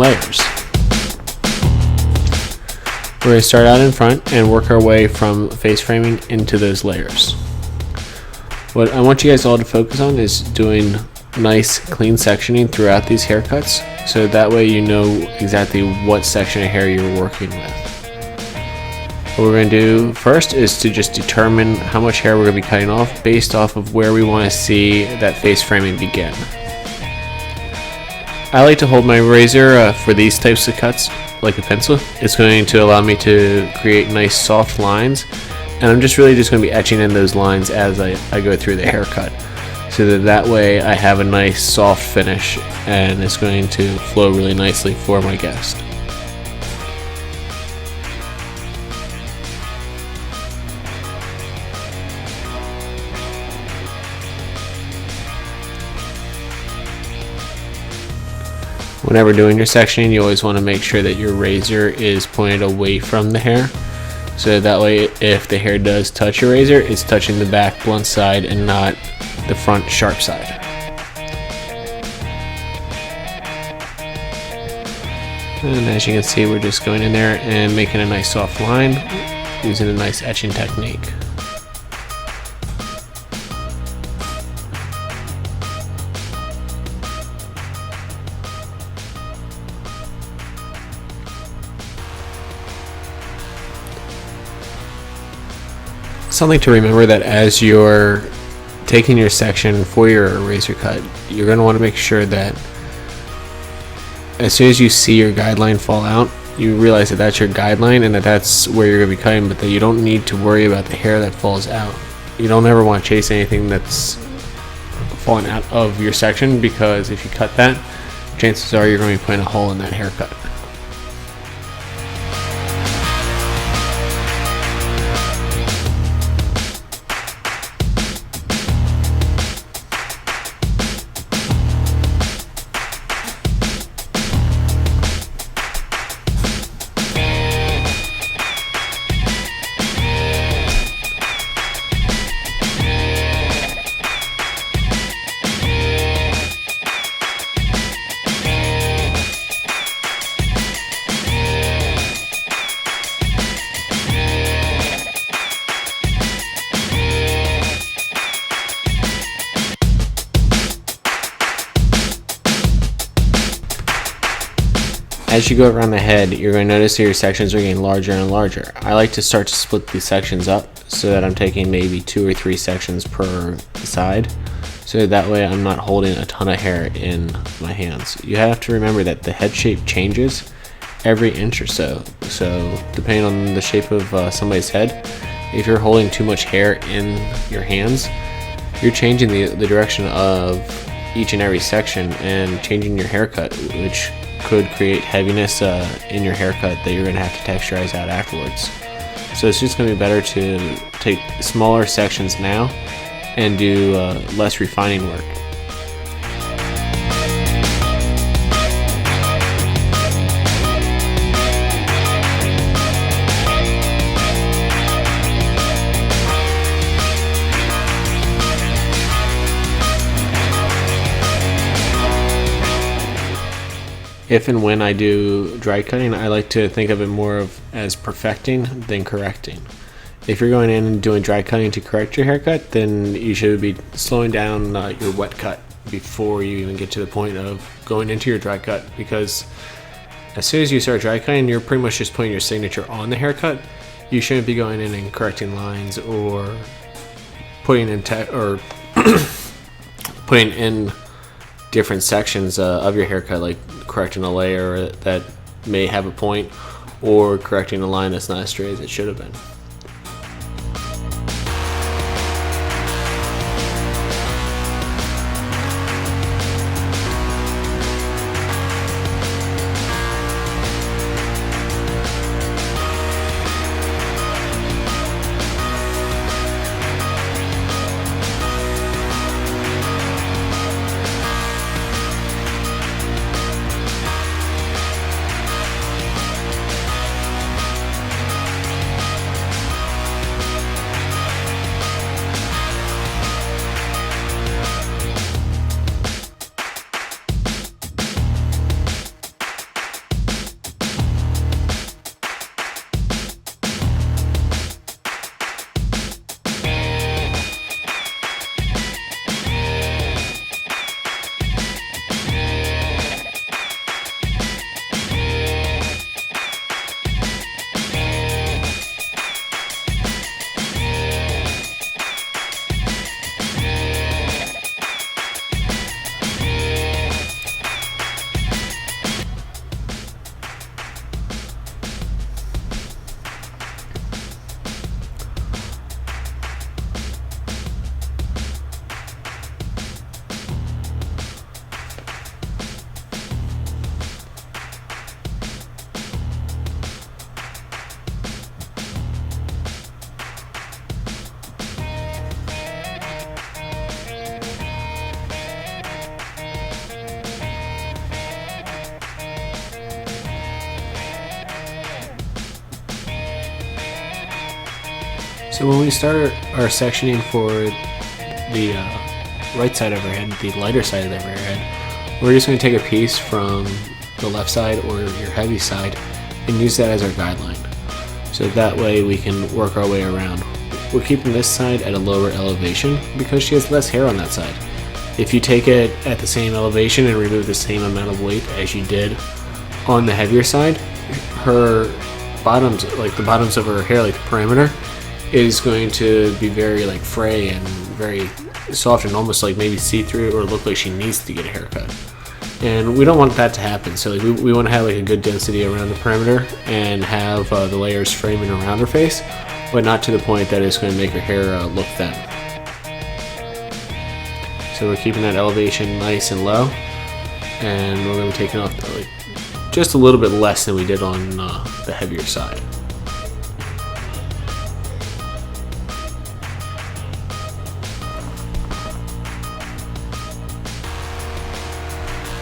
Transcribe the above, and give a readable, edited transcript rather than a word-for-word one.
layers. We're going to start out in front and work our way from face framing into those layers. What I want you guys all to focus on is doing nice clean sectioning throughout these haircuts, so that way you know exactly what section of hair you're working with. What we're going to do first is to just determine how much hair we're going to be cutting off based off of where we want to see that face framing begin. I like to hold my razor for these types of cuts like a pencil. It's going to allow me to create nice soft lines, and I'm just really just going to be etching in those lines as I go through the haircut, so that way I have a nice soft finish and it's going to flow really nicely for my guest. Whenever doing your sectioning, you always want to make sure that your razor is pointed away from the hair, so that way if the hair does touch your razor, it's touching the back blunt side and not the front sharp side. And as you can see, we're just going in there and making a nice soft line using a nice etching technique. Something to remember, that as you're taking your section for your razor cut, you're going to want to make sure that as soon as you see your guideline fall out, you realize that that's your guideline and that that's where you're going to be cutting, but that you don't need to worry about the hair that falls out. You don't ever want to chase anything that's falling out of your section, because if you cut that, chances are you're going to be putting a hole in that haircut. As you go around the head, you're going to notice that your sections are getting larger and larger. I like to start to split these sections up so that I'm taking maybe 2 or 3 sections per side, so that way I'm not holding a ton of hair in my hands. You have to remember that the head shape changes every inch or so. So depending on the shape of somebody's head, if you're holding too much hair in your hands, you're changing the direction of each and every section and changing your haircut, which could create heaviness in your haircut that you're going to have to texturize out afterwards. So it's just going to be better to take smaller sections now and do less refining work. If and when I do dry cutting, I like to think of it more of as perfecting than correcting. If you're going in and doing dry cutting to correct your haircut, then you should be slowing down your wet cut before you even get to the point of going into your dry cut, because as soon as you start dry cutting, you're pretty much just putting your signature on the haircut. You shouldn't be going in and correcting lines or putting in putting in different sections of your haircut, like correcting a layer that may have a point or correcting a line that's not as straight as it should have been. So when we start our sectioning for the right side of our head, the lighter side of our head, we're just going to take a piece from the left side or your heavy side and use that as our guideline. So that way we can work our way around. We're keeping this side at a lower elevation because she has less hair on that side. If you take it at the same elevation and remove the same amount of weight as you did on the heavier side, her bottoms, like the bottoms of her hair, like the perimeter, is going to be very like fray and very soft and almost like maybe see-through or look like she needs to get a haircut. And we don't want that to happen. So like, we want to have like a good density around the perimeter and have the layers framing around her face, but not to the point that it's going to make her hair look thin. So we're keeping that elevation nice and low, and we're going to be taking off like just a little bit less than we did on the heavier side.